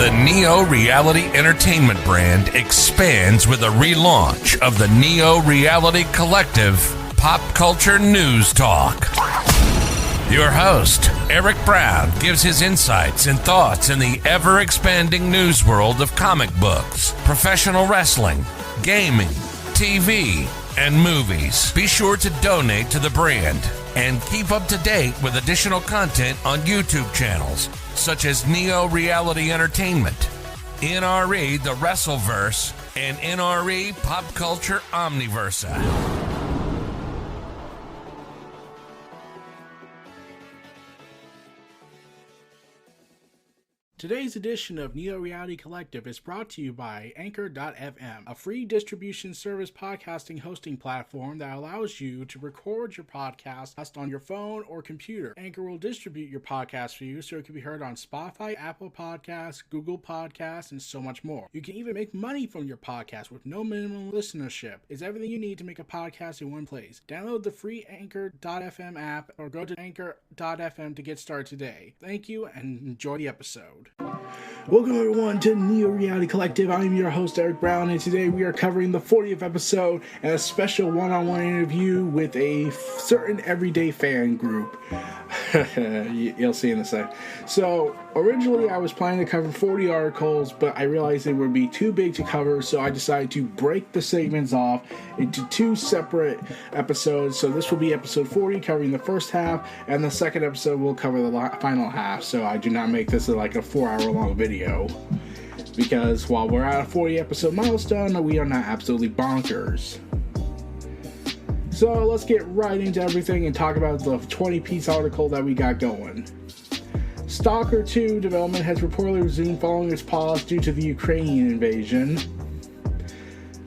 The Neo Reality Entertainment brand expands with a relaunch of the Neo Reality Collective Pop Culture News Talk. Your host, Eric Brown, gives his insights and thoughts in the ever-expanding news world of comic books, professional wrestling, gaming, TV, and movies. Be sure to donate to the brand and keep up to date with additional content on YouTube channels such as Neo Reality Entertainment, NRE The Wrestleverse, and NRE Pop Culture Omniversa. Today's edition of Neo Reality Collective is brought to you by Anchor.fm, a free distribution service podcasting hosting platform that allows you to record your podcast on your phone or computer. Anchor will distribute your podcast for you so it can be heard on Spotify, Apple Podcasts, Google Podcasts, and so much more. You can even make money from your podcast with no minimum listenership. It's everything you need to make a podcast in one place. Download the free Anchor.fm app or go to Anchor.fm to get started today. Thank you and enjoy the episode. Welcome everyone to Neo Reality Collective. I'm your host Eric Brown, and today we are covering the 40th episode and a special one-on-one interview with a certain everyday fan group. You'll see in a sec. So originally I was planning to cover 40 articles, but I realized they would be too big to cover, so I decided to break the segments off into two separate episodes. So this will be episode 40 covering the first half, and the second episode will cover the final half, so I do not make this like a 4-hour long video, because while we're at a 40 episode milestone, we are not absolutely bonkers. So let's get right into everything and talk about the 20-piece article that we got going. S.t.a.l.k.e.r 2 development has reportedly resumed following its pause due to the Ukrainian invasion.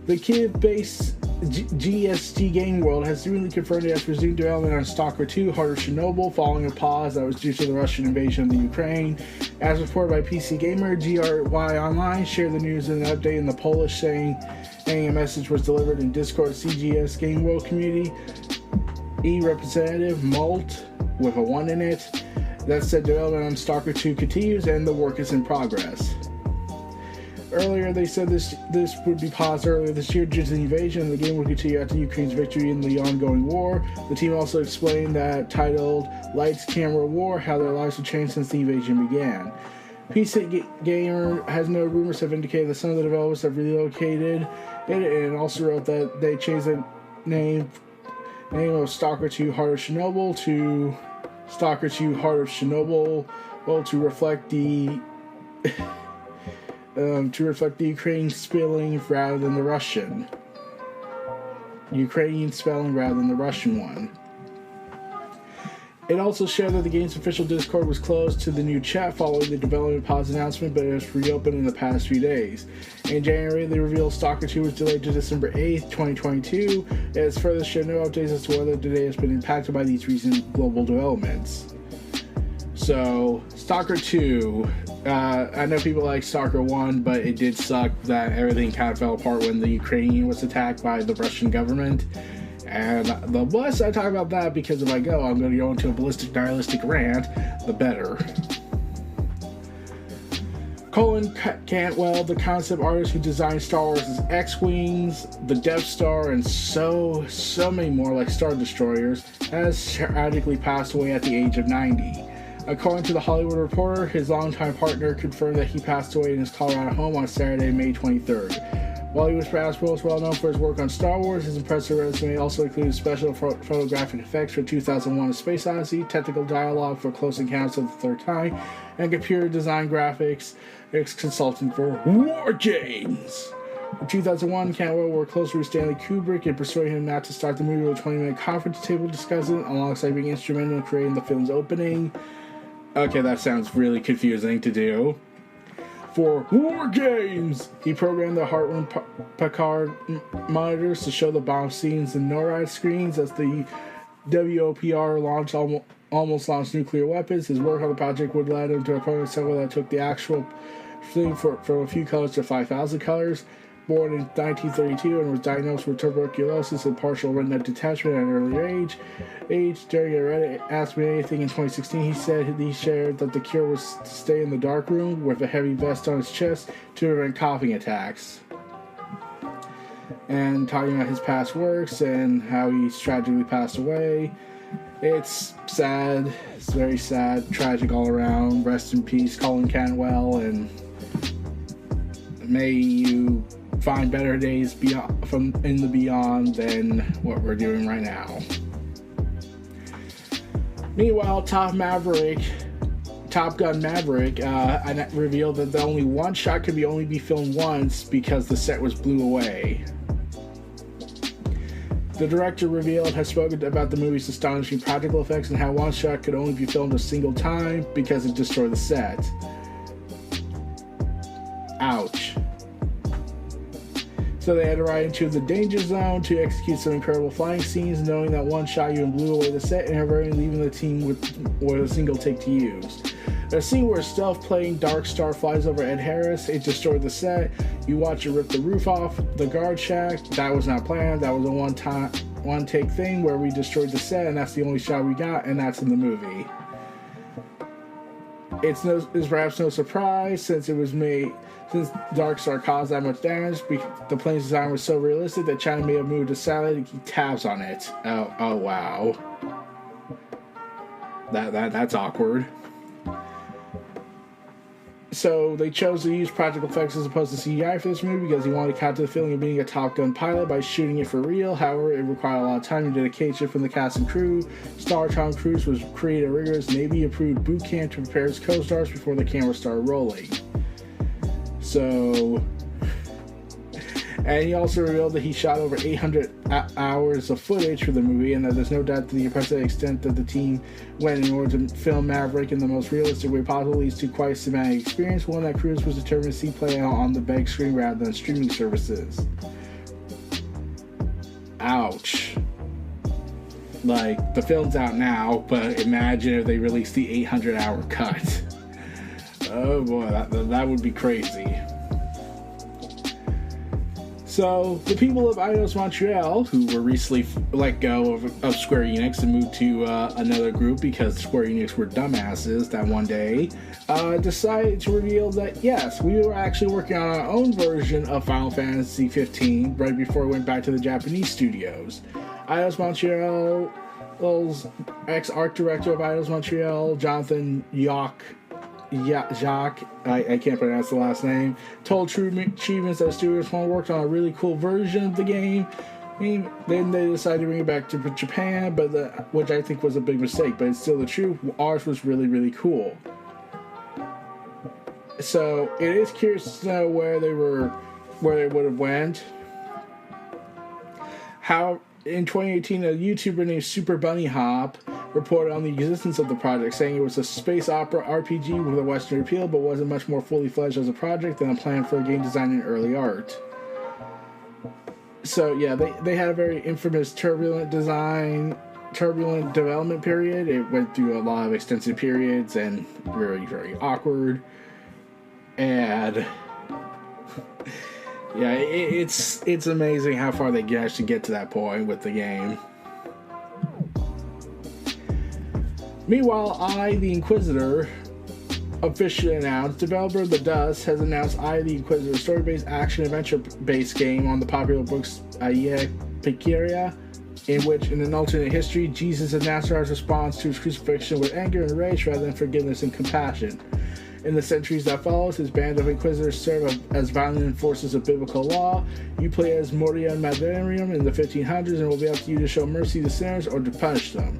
The Kiev-based GST Game World has recently confirmed it has resumed development on S.t.a.l.k.e.r 2 Heart of Chernobyl following a pause that was due to the Russian invasion of the Ukraine. As reported by PC Gamer, GRY Online shared the news in an update in the Polish saying a message was delivered in Discord CGS Game World community. Representative Malt, with a 1 in it, that said development on S.t.a.l.k.e.r 2 continues and the work is in progress. Earlier, they said this would be paused earlier this year due to the invasion, and the game will continue after Ukraine's victory in the ongoing war. The team also explained that, titled Lights, Camera, War, how their lives have changed since the invasion began. PC Gamer has no rumors have indicated that some of the developers have relocated it, and also wrote that they changed the name of S.t.a.l.k.e.r 2 Heart of Chernobyl to S.t.a.l.k.e.r 2 Heart of Chernobyl, to reflect the Ukrainian spelling rather than the Russian. Ukrainian spelling rather than the Russian one. It also shared that the game's official Discord was closed to the new chat following the development pause announcement, but it was reopened in the past few days. In January, they revealed S.t.a.l.k.e.r 2 was delayed to December 8th, 2022. It has further shared no updates as to whether the delay has been impacted by these recent global developments. So, S.t.a.l.k.e.r 2, I know people like S.t.a.l.k.e.r 1, but it did suck that everything kind of fell apart when the Ukraine was attacked by the Russian government. And the less I talk about that, because if I go, I'm going to go into a ballistic, nihilistic rant, the better. Colin Cantwell, the concept artist who designed Star Wars' X-Wings, the Death Star, and so many more like Star Destroyers, has tragically passed away at the age of 90. According to The Hollywood Reporter, his longtime partner confirmed that he passed away in his Colorado home on Saturday, May 23rd. While he was perhaps most well known for his work on Star Wars, his impressive resume also included special photographic effects for 2001: A Space Odyssey, technical dialogue for Close Encounters of the Third Kind, and computer design graphics consulting for War Games. In 2001, Cantwell worked closely with Stanley Kubrick in persuading him not to start the movie with a 20-minute conference table discussion, alongside being instrumental in creating the film's opening. Okay, that sounds really confusing to do. For War Games, he programmed the Heartland Packard monitors to show the bomb scenes in NORAD screens as the WOPR almost launched nuclear weapons. His work on the project would lead him to a program assembly that took the actual thing from a few colors to 5,000 colors. born in 1932 and was diagnosed with tuberculosis and partial retina detachment at an earlier age. During a Reddit Ask Me Anything in 2016, he said he shared that the cure was to stay in the dark room with a heavy vest on his chest to prevent coughing attacks. And talking about his past works and how he's tragically passed away. It's sad. It's very sad. Tragic all around. Rest in peace, Colin Cantwell, and may you find better days from in the beyond than what we're doing right now. Meanwhile, Top Gun Maverick revealed that the only one shot could only be filmed once because the set was blew away. The director revealed has spoken about the movie's astonishing practical effects and how one shot could only be filmed a single time because it destroyed the set. Ouch. So they had to ride into the danger zone to execute some incredible flying scenes, knowing that one shot even blew away the set and averting leaving the team with a single take to use. A scene where Stealth playing Dark Star flies over Ed Harris, it destroyed the set. You watch it rip the roof off the guard shack. That was not planned. That was a one take thing where we destroyed the set, and that's the only shot we got, and that's in the movie. It's perhaps no surprise since Dark Star caused that much damage. The plane's design was so realistic that China may have moved a satellite to keep tabs on it. Oh wow. That's awkward. So they chose to use practical effects as opposed to CGI for this movie because he wanted to capture the feeling of being a Top Gun pilot by shooting it for real. However, it required a lot of time and dedication from the cast and crew. Star Tom Cruise was created a rigorous Navy-approved boot camp to prepare his co-stars before the camera started rolling. So... And he also revealed that he shot over 800 hours of footage for the movie, and that there's no doubt to the impressive extent that the team went in order to film Maverick in the most realistic way possible leads to quite a cinematic experience, one that Cruise was determined to see play out on the big screen rather than streaming services. Ouch. Like, the film's out now, but imagine if they released the 800-hour cut. Oh boy, that would be crazy. So, the people of Eidos Montreal, who were recently let go of Square Enix and moved to another group because Square Enix were dumbasses that one day, decided to reveal that, yes, we were actually working on our own version of Final Fantasy XV right before it went back to the Japanese studios. Eidos Montreal's ex-art director of Eidos Montreal, Jonathan Jacques, I can't pronounce the last name, told True Achievements that studios worked on a really cool version of the game. Then they decided to bring it back to Japan, which I think was a big mistake, but it's still the truth. Ours was really, really cool. So it is curious to know where they would have went. How in 2018, a YouTuber named Super Bunny Hop reported on the existence of the project, saying it was a space opera RPG with a Western appeal, but wasn't much more fully fledged as a project than a plan for a game design and early art. So yeah, they had a very infamous turbulent development period. It went through a lot of extensive periods and very, very awkward. And yeah, it's amazing how far they actually get to that point with the game. Meanwhile, the Inquisitor, officially announced, developer The Dust has announced the Inquisitor, story-based action-adventure-based game on the popular books s.t.a.l.k.e.r, in which, in an alternate history, Jesus of Nazareth responds to his crucifixion with anger and rage rather than forgiveness and compassion. In the centuries that follows, his band of Inquisitors serve as violent enforcers of biblical law. You play as Moria and Madarium in the 1500s and will be up to you to show mercy to sinners or to punish them.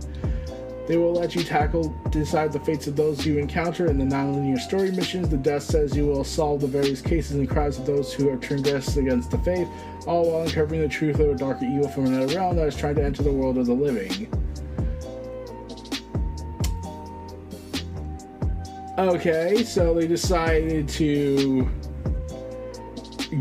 They will let you decide the fates of those you encounter in the non-linear story missions. The Dust says you will solve the various cases and crimes of those who have transgressed against the faith, all while uncovering the truth of a darker evil from another realm that is trying to enter the world of the living. Okay, so they decided to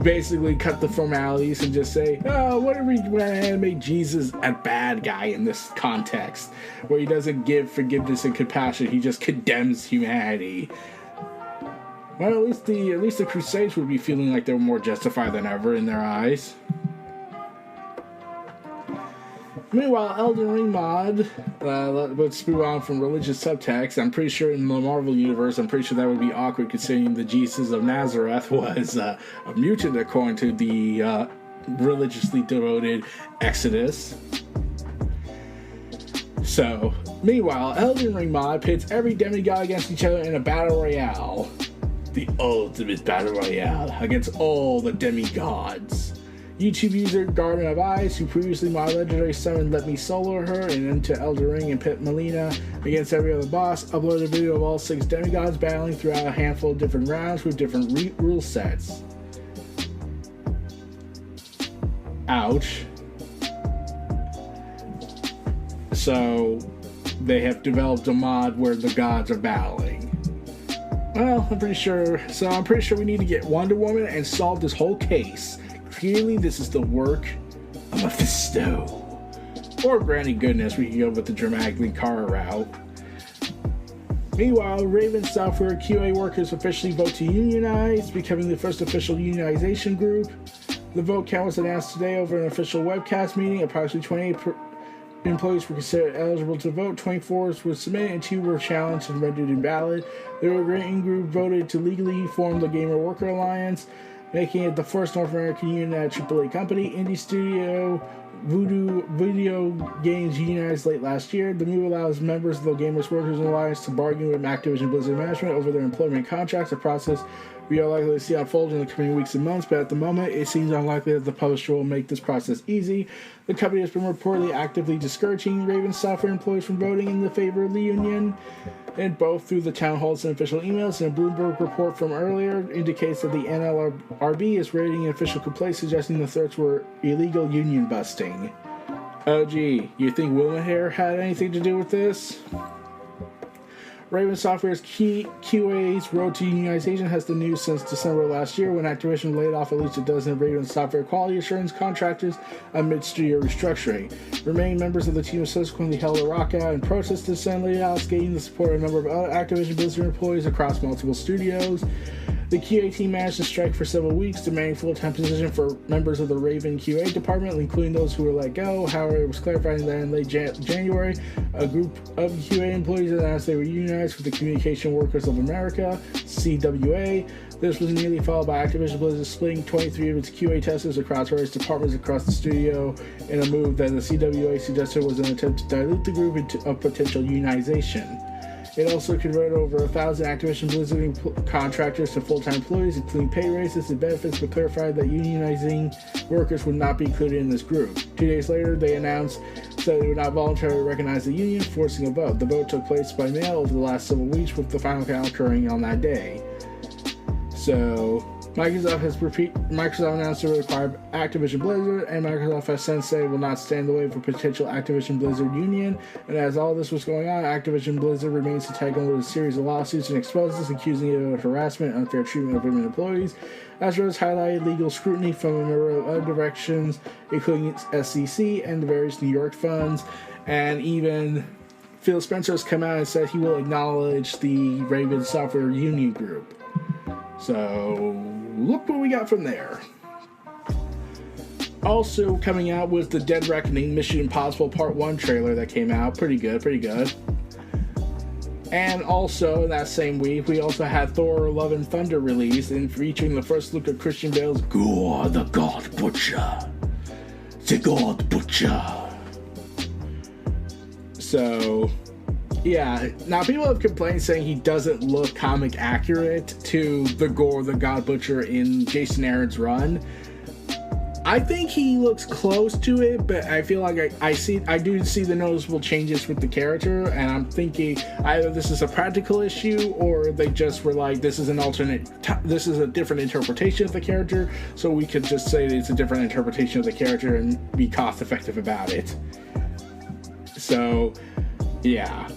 basically cut the formalities and just say, what if we animate Jesus a bad guy in this context, where he doesn't give forgiveness and compassion, he just condemns humanity. Well, at least the Crusades would be feeling like they were more justified than ever in their eyes. Meanwhile, Elden Ring mod, let's move on from religious subtext. I'm pretty sure in the Marvel universe, I'm pretty sure that would be awkward considering the Jesus of Nazareth was a mutant according to the religiously devoted Exodus. So, meanwhile, Elden Ring mod pits every demigod against each other in a battle royale. The ultimate battle royale against all the demigods. YouTube user Garden of Eyes, who previously modded legendary summon Let Me Solo Her and into Elden Ring and pit Melina against every other boss, uploaded a video of all 6 demigods battling throughout a handful of different rounds with different rule sets. Ouch. So, they have developed a mod where the gods are battling. Well, I'm pretty sure we need to get Wonder Woman and solve this whole case. Clearly, this is the work of Mephisto. Or, granny goodness, we can go with the dramatically car route. Meanwhile, Raven Software QA workers officially vote to unionize, becoming the first official unionization group. The vote count was announced today over an official webcast meeting. Approximately 28 employees were considered eligible to vote, 24 were submitted, and 2 were challenged and rendered invalid. The working group voted to legally form the Gamer Worker Alliance, making it the first North American unionized AAA company. Indie studio Voodoo Video Games unionized late last year. The move allows members of the Gamers Workers Alliance to bargain with Activision Blizzard management over their employment contracts, a process we are likely to see unfold in the coming weeks and months, but at the moment, it seems unlikely that the publisher will make this process easy. The company has been reportedly actively discouraging Raven Software employees from voting in the favor of the union, and both through the town halls and official emails. And a Bloomberg report from earlier indicates that the NLRB is rating official complaints suggesting the threats were illegal union busting. Oh gee, you think Wilmahair had anything to do with this? Raven Software's QA's road to unionization has the news since December last year, when Activision laid off at least a dozen of Raven Software quality assurance contractors amid studio restructuring. Remaining members of the team subsequently held a lockout and protest to send layoffs, gaining the support of a number of other Activision Blizzard employees across multiple studios. The QA team managed to strike for several weeks, demanding full-time position for members of the Raven QA department, including those who were let go. However, it was clarified that in late January, a group of QA employees announced they were unionized with the Communication Workers of America, CWA. This was immediately followed by Activision Blizzard splitting 23 of its QA testers across various departments across the studio in a move that the CWA suggested was an attempt to dilute the group into a potential unionization. It also converted over 1,000 Activision Blizzard contractors to full-time employees, including pay raises and benefits, but clarified that unionizing workers would not be included in this group. 2 days later, they announced that they would not voluntarily recognize the union, forcing a vote. The vote took place by mail over the last several weeks, with the final count occurring on that day. So, Microsoft announced it would require Activision Blizzard, and Microsoft has since said it will not stand in the way of a potential Activision Blizzard union. And as all this was going on, Activision Blizzard remains entangled with a series of lawsuits and exposes, accusing it of harassment and unfair treatment of women employees, as well as highlighted legal scrutiny from a number of other directions, including SEC and the various New York funds, and even Phil Spencer has come out and said he will acknowledge the Raven Software Union Group. So, look what we got from there. Also coming out was the Dead Reckoning Mission Impossible Part 1 trailer that came out. Pretty good. And also, in that same week, we also had Thor Love and Thunder released, and featuring the first look at Christian Bale's Gore the God Butcher. The God Butcher. So, yeah, now people have complained saying he doesn't look comic accurate to the Gore the God Butcher in Jason Aaron's run. I think he looks close to it, but I feel like I do see the noticeable changes with the character, and I'm thinking either this is a practical issue or they just were like, this is a different interpretation of the character, so we could just say that it's a different interpretation of the character and be cost effective about it. So, yeah.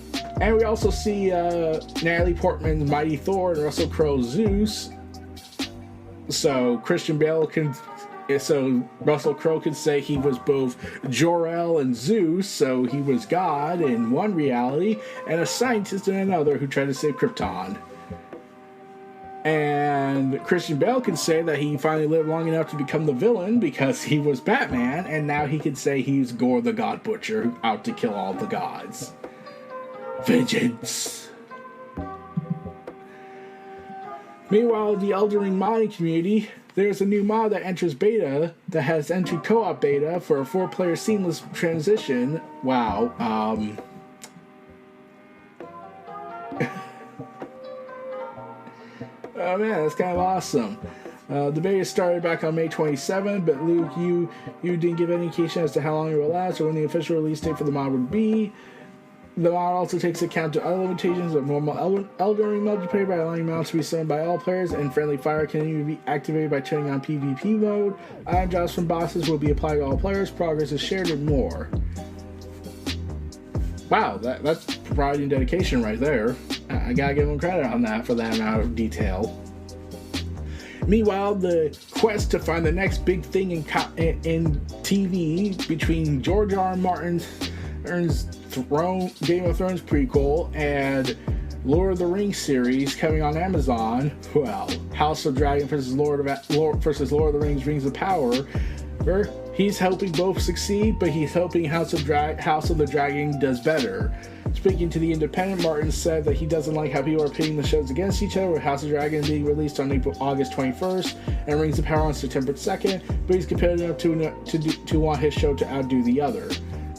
And we also see Natalie Portman's Mighty Thor and Russell Crowe's Zeus. So Russell Crowe could say he was both Jor-El and Zeus, so he was God in one reality and a scientist in another who tried to save Krypton. And Christian Bale can say that he finally lived long enough to become the villain because he was Batman, and now he can say he's Gore the God Butcher, out to kill all the gods. Vengeance. Meanwhile, the Elden Ring modding community, there's a new mod that enters beta, that has entered co-op beta for a 4-player seamless transition. Wow. Oh man, that's kind of awesome. The beta started back on May 27th, but Luke, you didn't give any indication as to how long it will last or when the official release date for the mod would be. The mod also takes account to other limitations of normal Elden Ring multiplayer by allowing mounts to be summoned by all players, and friendly fire can even be activated by turning on PvP mode. Item drops from bosses will be applied to all players, progress is shared, and more. Wow, that's providing dedication right there. I gotta give them credit on that for that amount of detail. Meanwhile, the quest to find the next big thing in TV between George R.R. Martin's Game of Thrones prequel and Lord of the Rings series coming on Amazon. Well, House of Dragon versus Lord of the Rings Rings of Power. He's hoping both succeed, but he's hoping House of the Dragon does better. Speaking to The Independent, Martin said that he doesn't like how people are pitting the shows against each other, with House of Dragon being released on August 21st and Rings of Power on September 2nd, but he's competitive enough to want his show to outdo the other.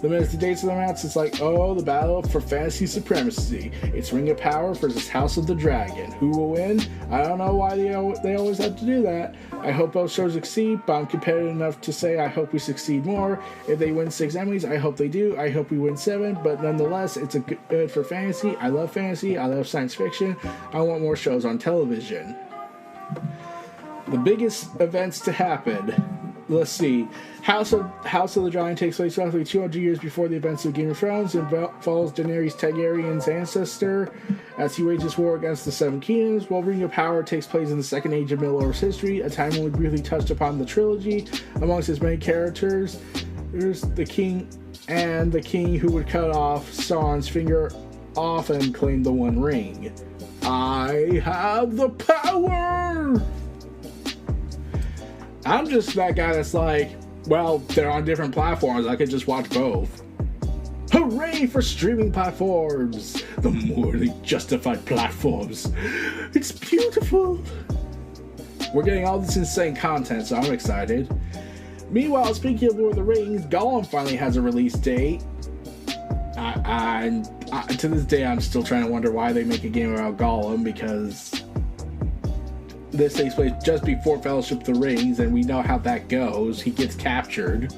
The minute the dates of the match, it's like, oh, the battle for fantasy supremacy. It's Ring of Power versus House of the Dragon. Who will win? I don't know why they always have to do that. I hope both shows succeed, but I'm competitive enough to say I hope we succeed more. If they win 6 Emmys, I hope they do. I hope we win 7, but nonetheless, it's good for fantasy. I love fantasy. I love science fiction. I want more shows on television. The biggest events to happen. Let's see. House of the Dragon takes place roughly 200 years before the events of Game of Thrones and follows Daenerys Targaryen's ancestor as he wages war against the Seven Kingdoms, while Ring of Power takes place in the Second Age of Middle-earth's history, a time only briefly touched upon the trilogy. Amongst its many characters, there's the king who would cut off Sauron's finger off and claim the One Ring. I have the power! I'm just that guy that's like, well, they're on different platforms. I could just watch both. Hooray for streaming platforms! The morally justified platforms. It's beautiful. We're getting all this insane content, so I'm excited. Meanwhile, speaking of Lord of the Rings, Gollum finally has a release date. To this day, I'm still trying to wonder why they make a game about Gollum, because this takes place just before Fellowship of the Rings, and we know how that goes. He gets captured.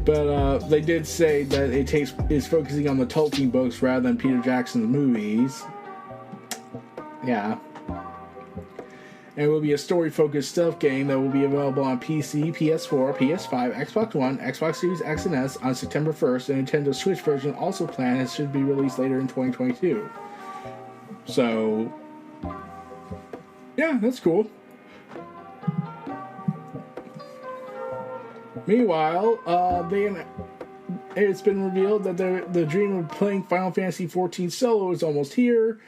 But they did say that is focusing on the Tolkien books rather than Peter Jackson's movies. Yeah. And it will be a story-focused stealth game that will be available on PC, PS4, PS5, Xbox One, Xbox Series X and S on September 1st, and Nintendo Switch version also planned and should be released later in 2022. So, yeah, that's cool. Meanwhile, it's been revealed that the dream of playing Final Fantasy XIV solo is almost here,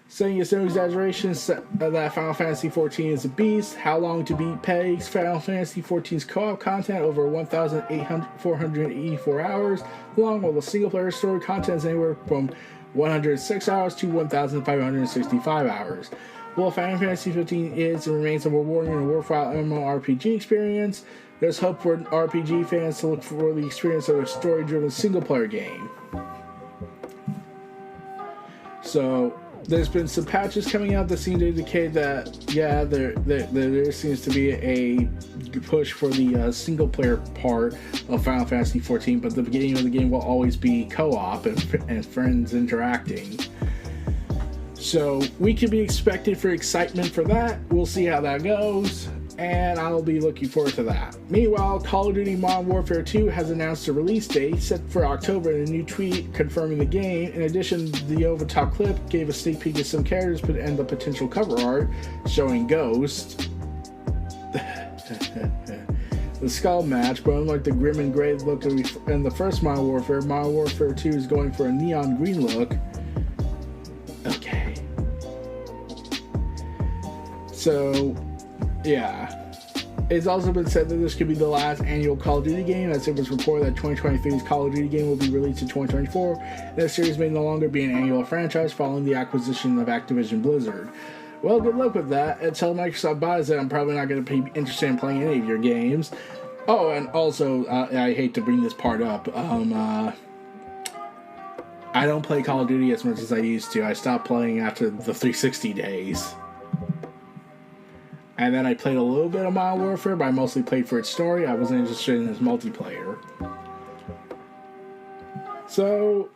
saying it's no exaggeration that Final Fantasy XIV is a beast. How long to beat pegs Final Fantasy XIV's co-op content over 1,484 hours long, while the single-player story content is anywhere from 106 hours to 1,565 hours. While Final Fantasy XV is and remains a rewarding and worthwhile MMORPG experience, there's hope for RPG fans to look for the experience of a story-driven single-player game. So, there's been some patches coming out that seem to indicate that, yeah, there seems to be a push for the single-player part of Final Fantasy XIV, but the beginning of the game will always be co-op and friends interacting. So we can be expected for excitement for that. We'll see how that goes, and I'll be looking forward to that. Meanwhile, Call of Duty Modern Warfare 2 has announced a release date set for October in a new tweet confirming the game. In addition, the over-top clip gave a sneak peek of some characters and the potential cover art showing Ghost. The skull match, but unlike the grim and gray look in the first Modern Warfare 2 is going for a neon green look. So, yeah. It's also been said that this could be the last annual Call of Duty game, as it was reported that 2023's Call of Duty game will be released in 2024, and the series may no longer be an annual franchise following the acquisition of Activision Blizzard. Well, good luck with that. Until Microsoft buys it, I'm probably not going to be interested in playing any of your games. Oh, and also, I hate to bring this part up, I don't play Call of Duty as much as I used to. I stopped playing after the 360 days. And then I played a little bit of Modern Warfare, but I mostly played for its story. I wasn't interested in its multiplayer. So,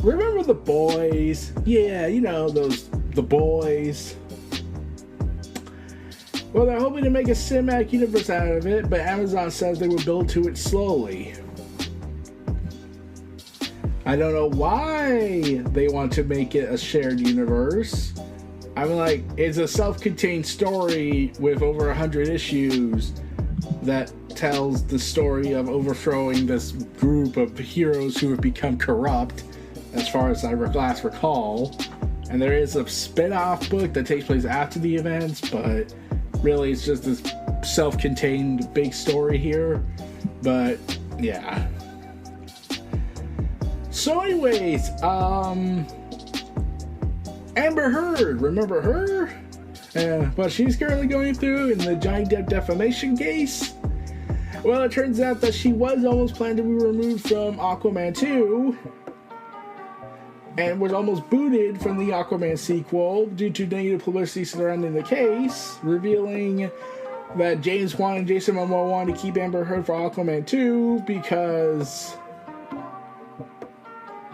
remember The Boys? Yeah, you know, The Boys. Well, they're hoping to make a cinematic universe out of it, but Amazon says they will build to it slowly. I don't know why they want to make it a shared universe. I mean, like, it's a self-contained story with over 100 issues that tells the story of overthrowing this group of heroes who have become corrupt, as far as I last recall. And there is a spin-off book that takes place after the events, but really it's just this self-contained big story here. But, yeah. So anyways, Amber Heard, remember her? What she's currently going through in the Johnny Depp defamation case? Well, it turns out that she was almost planned to be removed from Aquaman 2 and was almost booted from the Aquaman sequel due to negative publicity surrounding the case, revealing that James Wan and Jason Momoa wanted to keep Amber Heard for Aquaman 2 because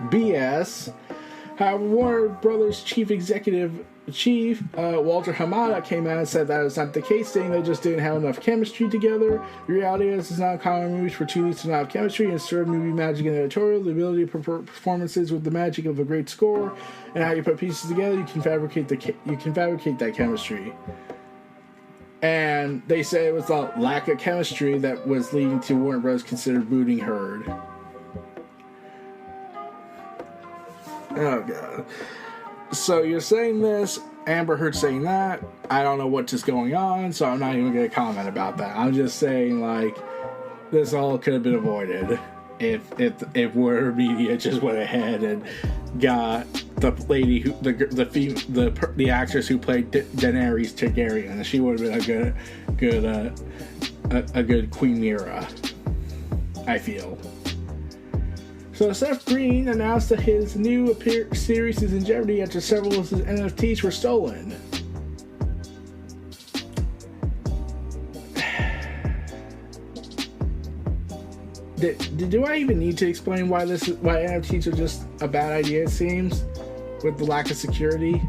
BS. However, Warner Brothers chief Walter Hamada came out and said that was not the case, saying they just didn't have enough chemistry together. The reality is, it's not common in movies for two leads to not have chemistry, and serve movie magic and editorial, the ability to performances with the magic of a great score, and how you put pieces together, you can fabricate that chemistry. And they say it was the lack of chemistry that was leading to Warner Bros. Consider booting Heard. Oh, God. So you're saying this, Amber Heard saying that. I don't know what's just going on, so I'm not even going to comment about that. I'm just saying, like, this all could have been avoided if Warner Media just went ahead and got the lady who the actress who played Daenerys Targaryen, and she would have been a good Queen Mira, I feel. So Seth Green announced that his new series is in jeopardy after several of his NFTs were stolen. Do I even need to explain why NFTs are just a bad idea, it seems, with the lack of security?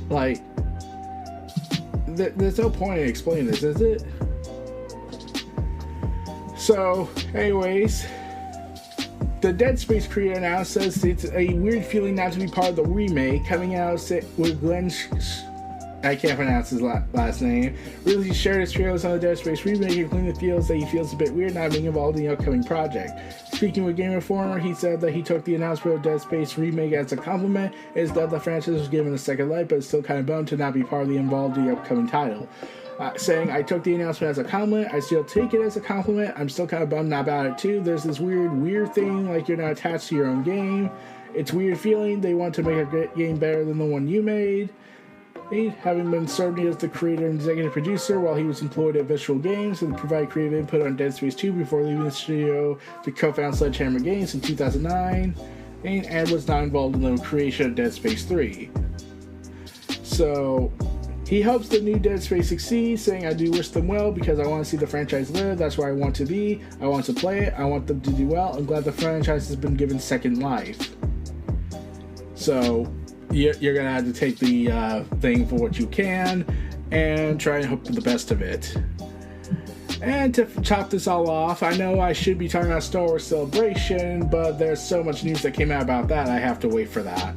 Like, there's no point in explaining this, is it? So, anyways, the Dead Space creator now says it's a weird feeling not to be part of the remake, coming out with Glenn I can't pronounce his last name. Really shared his trailers on the Dead Space remake, including the feels that he feels a bit weird not being involved in the upcoming project. Speaking with Game Informer, he said that he took the announcement of Dead Space remake as a compliment. It's that the franchise was given a second life, but it's still kind of bummed to not be part of the involved in the upcoming title. Saying, I took the announcement as a compliment. I still take it as a compliment. I'm still kind of bummed about it too. There's this weird thing, like you're not attached to your own game. It's a weird feeling. They want to make a great game better than the one you made. Having been serving as the creator and executive producer while he was employed at Visual Games and provided creative input on Dead Space 2 before leaving the studio to co-found Sledgehammer Games in 2009, and was not involved in the creation of Dead Space 3. So he hopes the new Dead Space succeeds, saying, I do wish them well because I want to see the franchise live. That's where I want to be. I want to play it. I want them to do well. I'm glad the franchise has been given second life. So you're going to have to take the thing for what you can and try and hope for the best of it. And to chop this all off, I know I should be talking about Star Wars Celebration, but there's so much news that came out about that, I have to wait for that.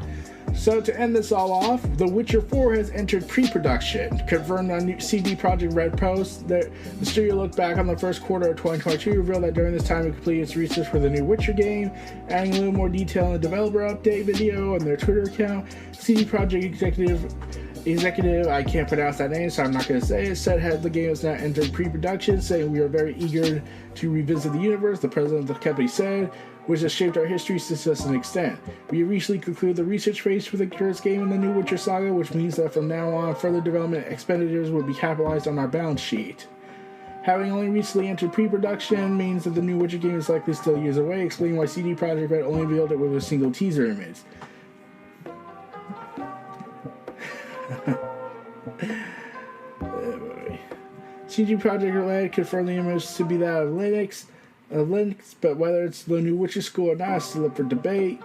So to end this all off, The Witcher 4 has entered pre-production. Confirmed on new CD Projekt Red post, the studio looked back on the first quarter of 2022, revealed that during this time it completed its research for the new Witcher game, adding a little more detail in the developer update video on their Twitter account. CD Projekt executive, I can't pronounce that name, so I'm not going to say it, said the game is now entering pre-production, saying we are very eager to revisit the universe, the president of the company said, which has shaped our history to such an extent. We recently concluded the research phase for the first game in the new Witcher saga, which means that from now on, further development expenditures will be capitalized on our balance sheet. Having only recently entered pre-production means that the new Witcher game is likely still years away, explaining why CD Projekt Red only revealed it with a single teaser image. CD Projekt Red confirmed the image to be that of Linux, but whether it's the new Witcher school or not is still up for debate.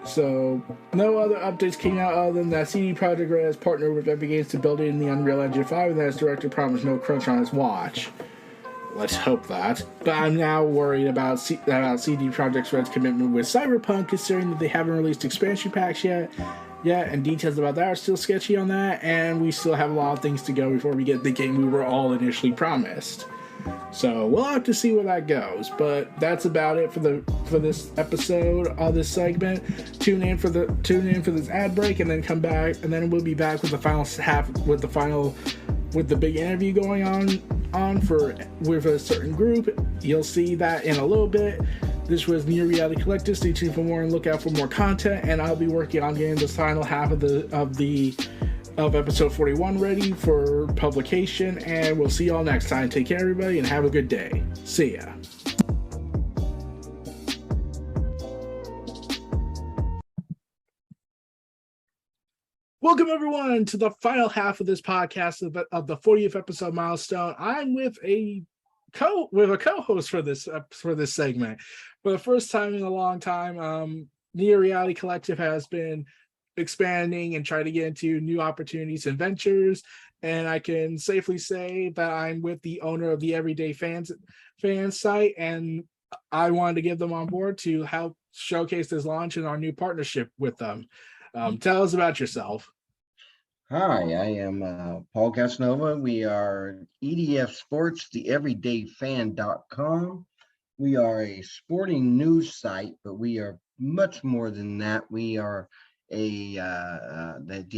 So, no other updates came out other than that CD Projekt Red has partnered with Epic Games to build it in the Unreal Engine 5, and that its director promised no crunch on his watch. Let's hope that. But I'm now worried about CD Projekt Red's commitment with Cyberpunk, considering that they haven't released expansion packs yet, and details about that are still sketchy on that, and we still have a lot of things to go before we get the game we were all initially promised. So we'll have to see where that goes, but that's about it for this episode of this segment. Tune in for this ad break, and then come back, and then we'll be back with the final half with the big interview going on with a certain group. You'll see that in a little bit. This was Neo Reality Collective. Stay tuned for more and look out for more content. And I'll be working on getting this final half of episode 41 ready for publication. And we'll see y'all next time. Take care, everybody, and have a good day. See ya. Welcome, everyone, to the final half of this podcast of the 40th episode milestone. I'm with a co-host for this segment. For the first time in a long time, Neo Reality Collective has been expanding and trying to get into new opportunities and ventures. And I can safely say that I'm with the owner of the Everyday Fan site, and I wanted to get them on board to help showcase this launch and our new partnership with them. Tell us about yourself. Hi, I am Paul Casanova. We are EDF Sports, the EveryDayFan.com. We are a sporting news site, but we are much more than that. We are the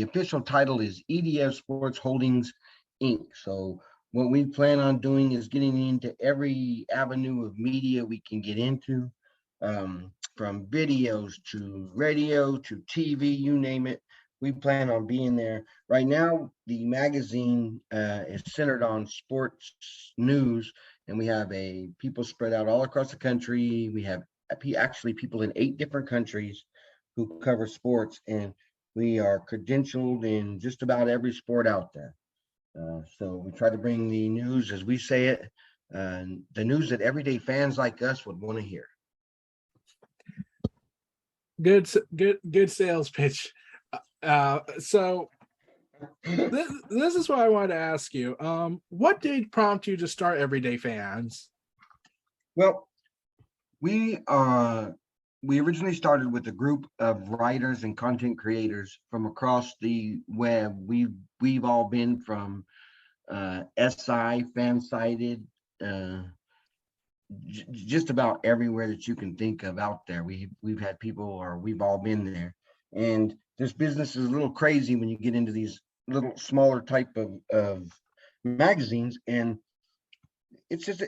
official title is EDF Sports Holdings, Inc. So what we plan on doing is getting into every avenue of media we can get into, from videos to radio to TV, you name it. We plan on being there. Right now, the magazine is centered on sports news, and we have people spread out all across the country. We have actually people in 8 different countries who cover sports, and we are credentialed in just about every sport out there. So we try to bring the news, as we say it, the news that everyday fans like us would want to hear. Good sales pitch. So this is what I wanted to ask you. What did prompt you to start Everyday Fans? Well, we originally started with a group of writers and content creators from across the web. We've all been from SI, fan-sided, just about everywhere that you can think of out there. We've had people, or we've all been there. And this business is a little crazy when you get into these little smaller type of magazines, and it's just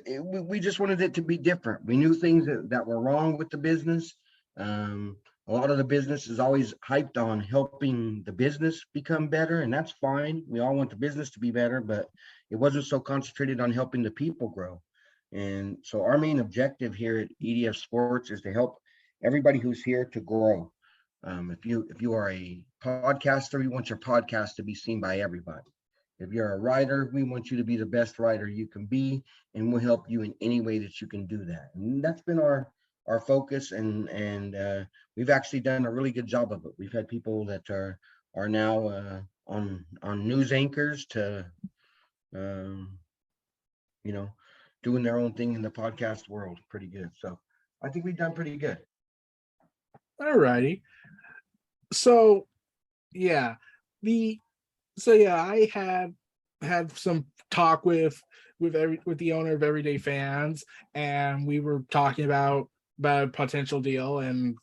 we just wanted it to be different. We knew things that were wrong with the business. A lot of the business is always hyped on helping the business become better, and that's fine. We all want the business to be better, but it wasn't so concentrated on helping the people grow. And so our main objective here at EDF Sports is to help everybody who's here to grow. If you are a podcaster, we want your podcast to be seen by everybody. If you're a writer, we want you to be the best writer you can be, and we'll help you in any way that you can do that. And that's been our focus, and we've actually done a really good job of it. We've had people that are now on news anchors to doing their own thing in the podcast world. Pretty good. So I think we've done pretty good. All righty. So yeah, the so yeah, I had some talk with the owner of Everyday Fans, and we were talking about a potential deal and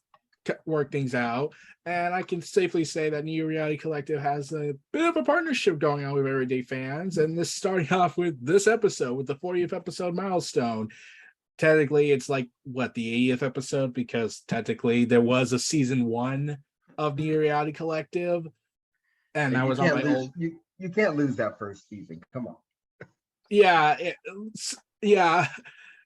work things out. And I can safely say that New Reality Collective has a bit of a partnership going on with Everyday Fans, and this starting off with this episode, with the 40th episode milestone. Technically, it's like what, the 80th episode, because technically there was a season 1 of New Reality Collective, and And that you was on can't my lose old. you can't lose that first season. Come on. Yeah, yeah.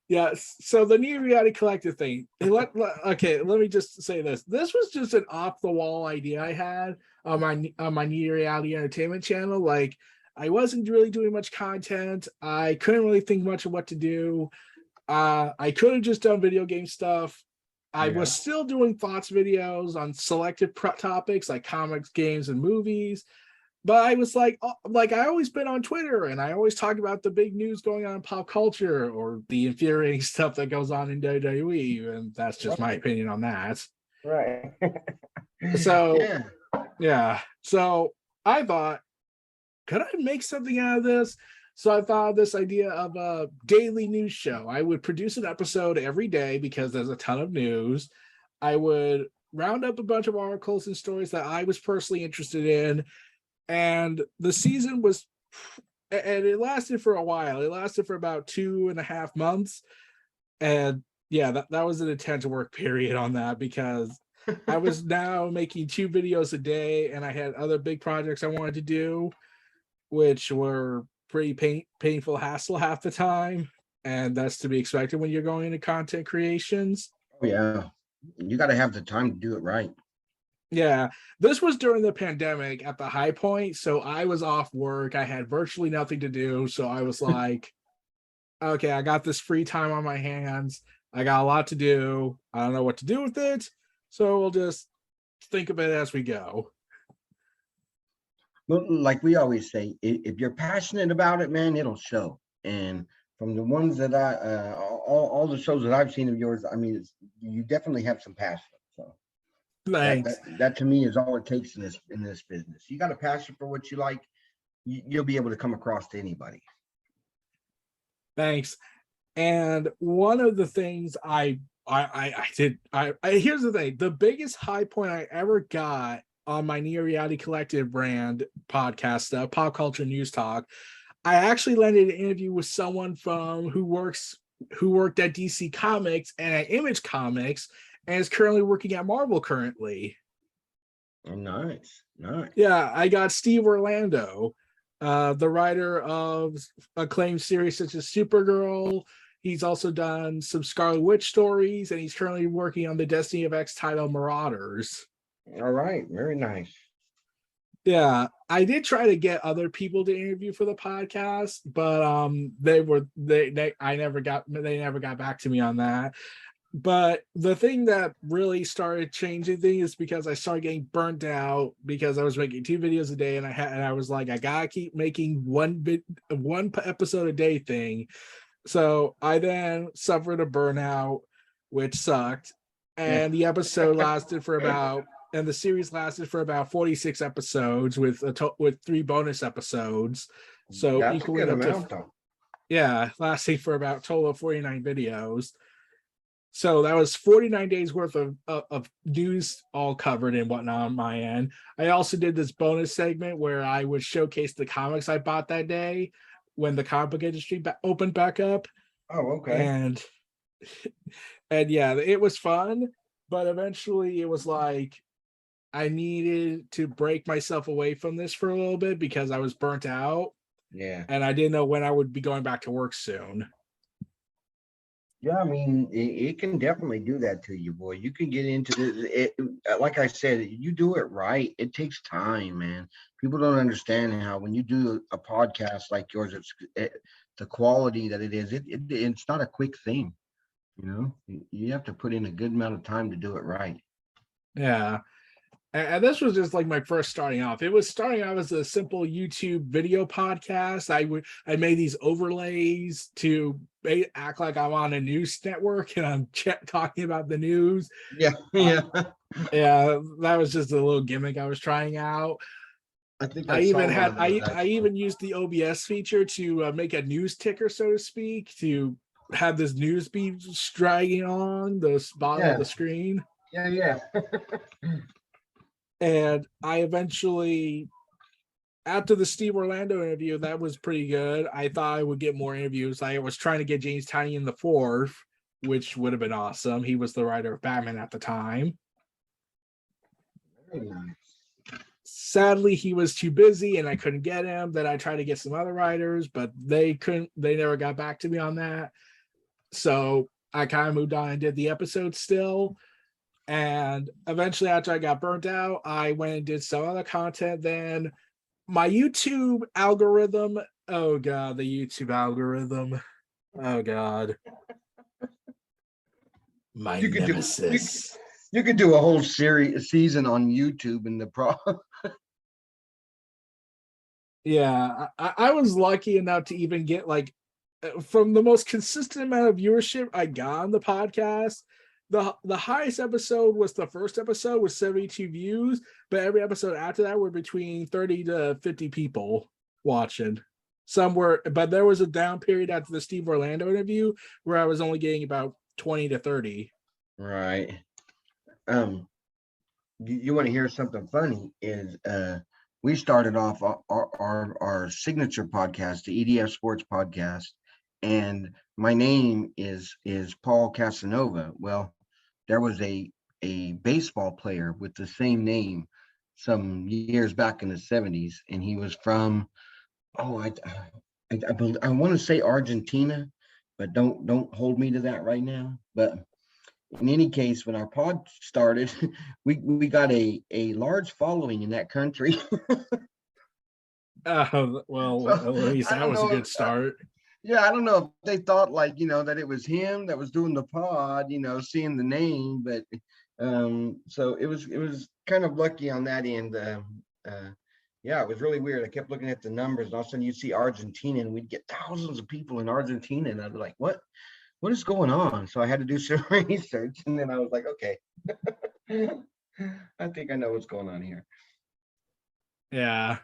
Yeah, so the New Reality Collective thing. Okay, let me just say this. This was just an off the wall idea I had on my New Reality Entertainment channel. Like, I wasn't really doing much content. I couldn't really think much of what to do. I could have just done video game stuff. I Yeah. was still doing thoughts videos on selected topics like comics, games, and movies. But I was like I always been on Twitter, and I always talk about the big news going on in pop culture or the infuriating stuff that goes on in WWE, and that's just my opinion on that. Right. So Yeah. yeah, so I thought, could I make something out of this? So I thought of this idea of a daily news show. I would produce an episode every day because there's a ton of news. I would round up a bunch of articles and stories that I was personally interested in, and the season was, and it lasted for a while. It lasted for about 2.5 months, and yeah, that was an intense work period on that, because I was now making 2 videos a day, and I had other big projects I wanted to do, which were pretty painful hassle half the time, and that's to be expected when you're going into content creations. Oh yeah. You got to have the time to do it right. Yeah, this was during the pandemic at the high point, so I was off work. I had virtually nothing to do, so I was like, okay, I got this free time on my hands. I got a lot to do. I don't know what to do with it, so we'll just think of it as we go. Well, like we always say, if you're passionate about it, man, it'll show. And from the ones that all the shows that I've seen of yours, I mean, you definitely have some passion. So Thanks. that to me is all it takes in this business. You got a passion for what you like, you'll be able to come across to anybody. Thanks. And one of the things I did, here's the thing: the biggest high point I ever got on my Neo Reality Collective brand podcast stuff, Pop Culture News Talk, I actually landed an interview with someone who worked at DC Comics and at Image Comics, and is currently working at Marvel currently. Oh, nice. Yeah, I got Steve Orlando, the writer of acclaimed series such as Supergirl. He's also done some Scarlet Witch stories, and he's currently working on the Destiny of X title Marauders. All right, very nice. Yeah, I did try to get other people to interview for the podcast, but they never got back to me on that. But the thing that really started changing things is because I started getting burnt out, because I was making 2 videos a day, and I was like, I gotta keep making one episode a day thing. So I then suffered a burnout, which sucked, and the episode lasted for about, and the series lasted for about 46 episodes with 3 bonus episodes. So That's equaling a up good amount, to, though. yeah, lasting for about a total of 49 videos. So that was 49 days worth of news all covered and whatnot on my end. I also did this bonus segment where I would showcase the comics I bought that day when the comic book industry opened back up. Oh, okay. And yeah, it was fun, but eventually it was like I needed to break myself away from this for a little bit because I was burnt out. Yeah. And I didn't know when I would be going back to work soon. Yeah, I mean, it can definitely do that to you, boy. You can get into it. Like I said, you do it right. It takes time, man. People don't understand how when you do a podcast like yours, the quality that it is. It's not a quick thing. You know, you have to put in a good amount of time to do it right. Yeah. And this was just like my first starting off. It was starting off as a simple YouTube video podcast. I made these overlays to act like I'm on a news network and I'm talking about the news. Yeah, yeah. Yeah, that was just a little gimmick I was trying out. I think I saw even one had of those, I even used the OBS feature to make a news ticker, so to speak, to have this news beat dragging on the bottom of the screen. Yeah. And I eventually, after the Steve Orlando interview, that was pretty good. I thought I would get more interviews. I was trying to get James Tynion the fourth, which would have been awesome. He was the writer of Batman at the time. Very nice. Sadly, he was too busy and I couldn't get him. Then I tried to get some other writers, but they never got back to me on that. So I kind of moved on and did the episode still. And eventually, after I got burnt out, I went and did some other content. Then my YouTube algorithm, oh God, the YouTube algorithm. Oh God. My nemesis. You could do a whole season on YouTube and the pro. Yeah, I was lucky enough to even get like from the most consistent amount of viewership I got on the podcast. The highest episode was the first episode with 72 views, but every episode after that were between 30 to 50 people watching. Some were, but there was a down period after the Steve Orlando interview where I was only getting about 20 to 30. Right. You want to hear something funny? Is we started off our signature podcast, the EDF Sports Podcast, and my name is Paul Casanova. Well, there was a baseball player with the same name some years back in the 70s, and he was from I want to say Argentina, but don't hold me to that right now. But in any case, when our pod started, we got a large following in that country. Well, So, at least I that don't was a know good start. Yeah, I don't know if they thought like, that it was him that was doing the pod, seeing the name, but so it was kind of lucky on that end. Yeah, it was really weird. I kept looking at the numbers, and all of a sudden you'd see Argentina, and we'd get thousands of people in Argentina, and I'd be like, what is going on? So I had to do some research, and then I was like, okay, I think I know what's going on here. Yeah.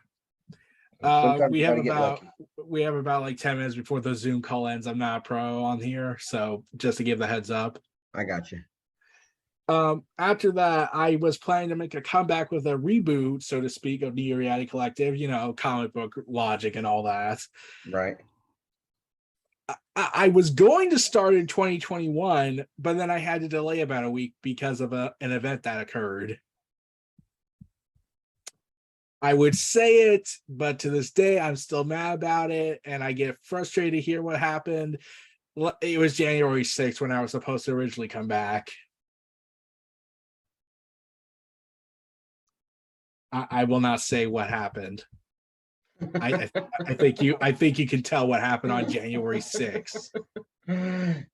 Sometimes we you have gotta get about lucky. like 10 minutes before the Zoom call ends. I'm not a pro on here, so just to give the heads up. I got you. After that, I was planning to make a comeback with a reboot, so to speak, of Neo Reality Collective, comic book logic and all that. Right. I was going to start in 2021, but then I had to delay about a week because of an event that occurred. I would say it, but to this day, I'm still mad about it, and I get frustrated to hear what happened. It was January 6th when I was supposed to originally come back. I will not say what happened. I think you can tell what happened on January 6th.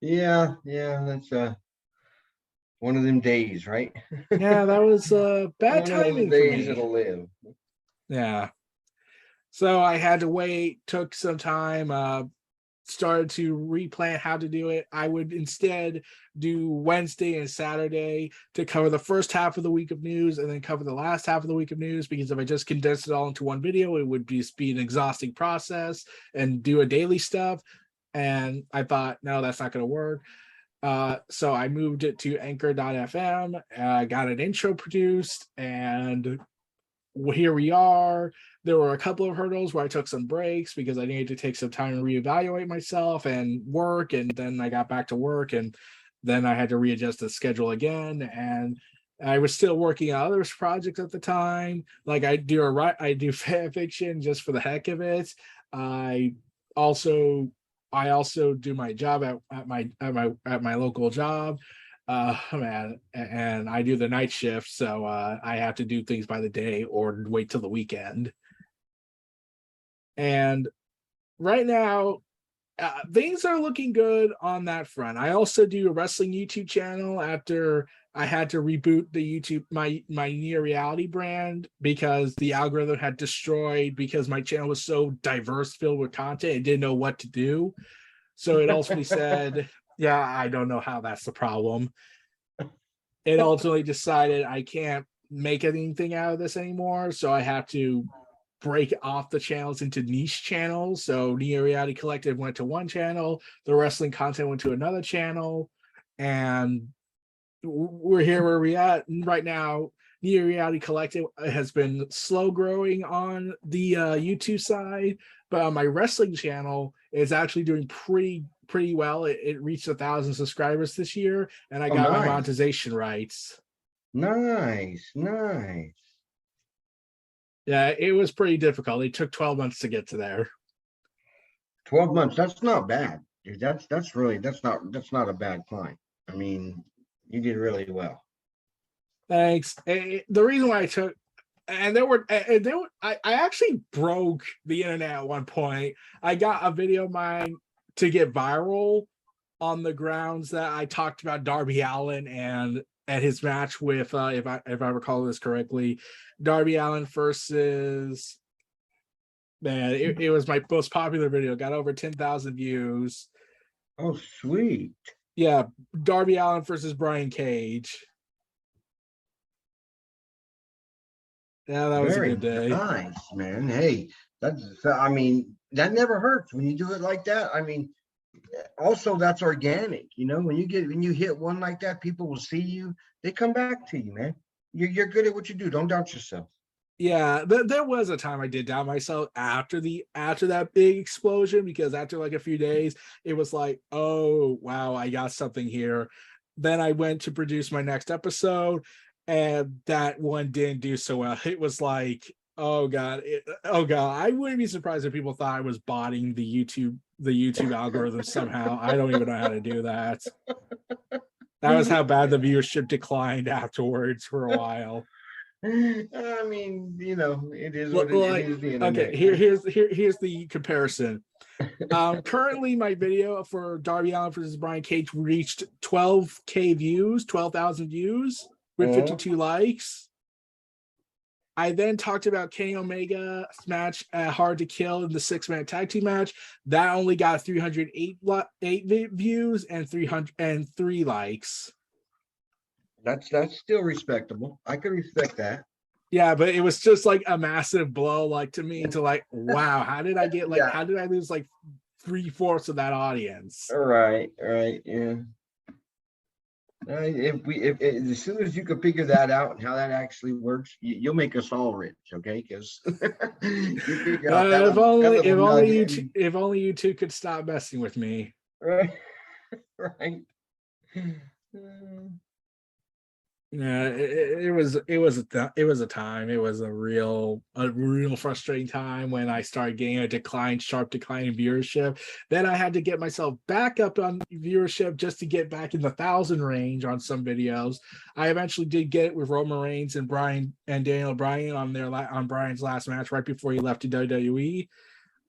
Yeah, that's one of them days, right? Yeah, that was bad timing for me. It'll live. Yeah. So I had to wait, took some time, started to replan how to do it. I would instead do Wednesday and Saturday to cover the first half of the week of news and then cover the last half of the week of news, because if I just condensed it all into one video, it would just be an exhausting process and do a daily stuff. And I thought, no, that's not going to work. So I moved it to Anchor.fm. I got an intro produced, and here we are. There were a couple of hurdles where I took some breaks because I needed to take some time to reevaluate myself and work. And then I got back to work, and then I had to readjust the schedule again. And I was still working on other projects at the time. Like I do fan fiction just for the heck of it. I also do my job at my local job. Man, and I do the night shift, so I have to do things by the day or wait till the weekend. And right now, things are looking good on that front. I also do a wrestling YouTube channel after I had to reboot the YouTube my Near Reality brand because the algorithm had destroyed because my channel was so diverse, filled with content, and didn't know what to do. So it ultimately said, "Yeah, I don't know how that's the problem." It ultimately decided I can't make anything out of this anymore, so I have to break off the channels into niche channels. So Neo Reality Collective went to one channel, the wrestling content went to another channel, and we're here where we're at right now. Neo Reality Collective has been slow growing on the YouTube side, but on my wrestling channel, it's actually doing pretty well. It reached 1,000 subscribers this year, and I got my nice. monetization rights. Nice. Yeah, it was pretty difficult. It took 12 months to get to there. 12 months. That's not bad, dude. That's not a bad climb. I mean, you did really well. Thanks. The reason why I took, and I actually broke the internet at one point. I got a video of mine to get viral on the grounds that I talked about Darby Allin and his match with, if I recall this correctly, Darby Allin versus, man, it was my most popular video. Got over 10,000 views. Oh, sweet. Yeah, Darby Allin versus Brian Cage. Yeah, that was a good day. Nice, man. Hey, I mean, that never hurts when you do it like that. I mean, also that's organic, when you hit one like that, people will see you, they come back to you, man. You're good at what you do. Don't doubt yourself. Yeah, there was a time I did doubt myself after that big explosion, because after like a few days, it was like, oh wow, I got something here. Then I went to produce my next episode, and that one didn't do so well. It was like, oh god, I wouldn't be surprised if people thought I was botting the YouTube algorithm somehow. I don't even know how to do that. That was how bad the viewership declined afterwards for a while. I mean, it is what it is. The internet. Okay, here's the comparison. Currently, my video for Darby Allin versus Brian Cage reached 12K views, 12,000 views with 52 likes. I then talked about Kenny Omega's match Hard to Kill in the 6-man tag team match. That only got 308 views and 303 likes. That's still respectable. I can respect that. Yeah, but it was just like a massive blow, like to me, to like, wow, how did I get how did I lose like 3/4 of that audience? Right, yeah. If as soon as you can figure that out and how that actually works, you'll make us all rich, okay? Because if only you two could stop messing with me. Right. Yeah, it was a time. It was a real frustrating time when I started getting a sharp decline in viewership. Then I had to get myself back up on viewership just to get back in the 1,000 range on some videos. I eventually did get it with Roman Reigns and Daniel Bryan on Bryan's last match right before he left to WWE.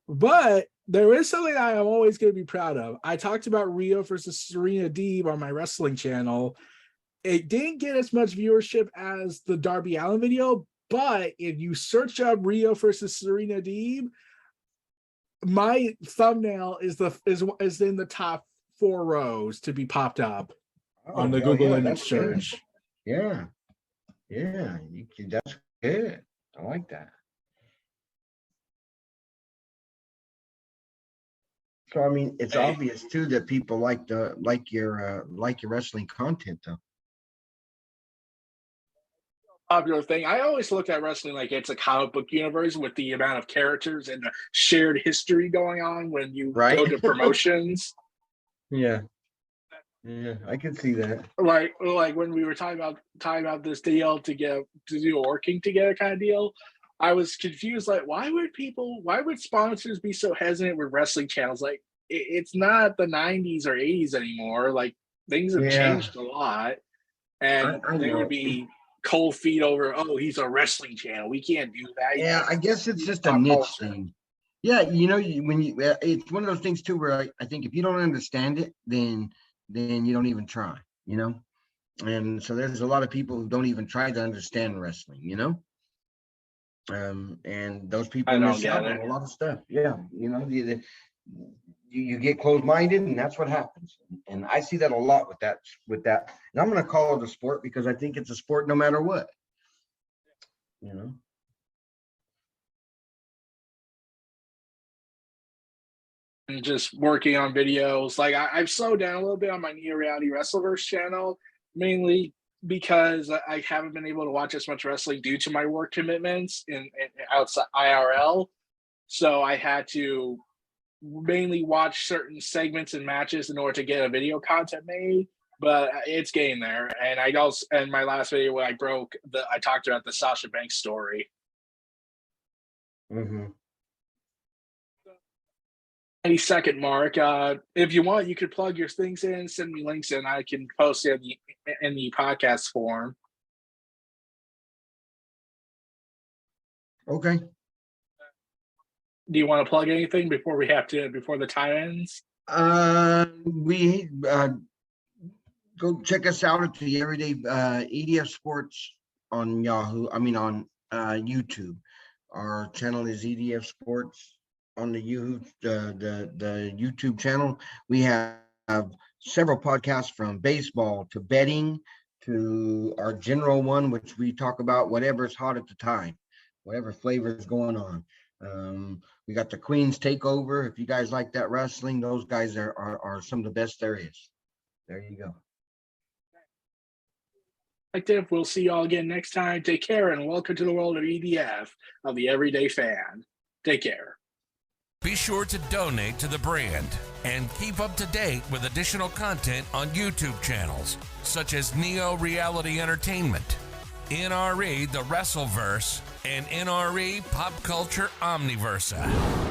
But there is something that I'm always going to be proud of. I talked about Rio versus Serena Deeb on my wrestling channel. It didn't get as much viewership as the Darby Allin video, but if you search up Rio versus Serena Deeb, my thumbnail is in the top 4 rows to be popped up on the Google image search. Good. Yeah, that's good. I like that. So I mean, it's obvious too that people like your wrestling content, though. Popular thing. I always look at wrestling like it's a comic book universe with the amount of characters and the shared history going on when you go to promotions. Yeah, I can see that. Like when we were talking about this deal to do a working together kind of deal, I was confused. Like, why would sponsors be so hesitant with wrestling channels? Like, it's not the 90s or 80s anymore. Like, things have changed a lot, and they would be cold feet over, oh, he's a wrestling channel, we can't do that. Yeah, I guess it's just a niche thing. Yeah, it's one of those things too where I think if you don't understand it, then you don't even try. And so there's a lot of people who don't even try to understand wrestling, and those people miss out on a lot of stuff. Yeah, you get closed-minded, and that's what happens. And I see that a lot with that. And I'm going to call it a sport because I think it's a sport no matter what. And just working on videos. Like I've slowed down a little bit on my Neo Reality Wrestleverse channel, mainly because I haven't been able to watch as much wrestling due to my work commitments in outside IRL. So I had to mainly watch certain segments and matches in order to get a video content made. But it's getting there. And I also, in my last video where I talked about the Sasha Banks story. Mm-hmm. 90-second mark. If you want, you could plug your things in, send me links, and I can post it in the podcast form. Okay. Do you want to plug anything before the time ends? We go check us out at the Everyday EDF Sports on Yahoo. On YouTube. Our channel is EDF Sports on the YouTube channel. We have several podcasts from baseball to betting to our general one, which we talk about whatever's hot at the time, whatever flavor is going on. We got the Queen's Takeover. If you guys like that wrestling, those guys are some of the best there is. There you go. We'll see you all again next time. Take care and welcome to the world of EDF of the Everyday Fan. Take care. Be sure to donate to the brand and keep up to date with additional content on YouTube channels such as Neo Reality Entertainment, NRE The Wrestleverse, and NRE Pop Culture Omniversa.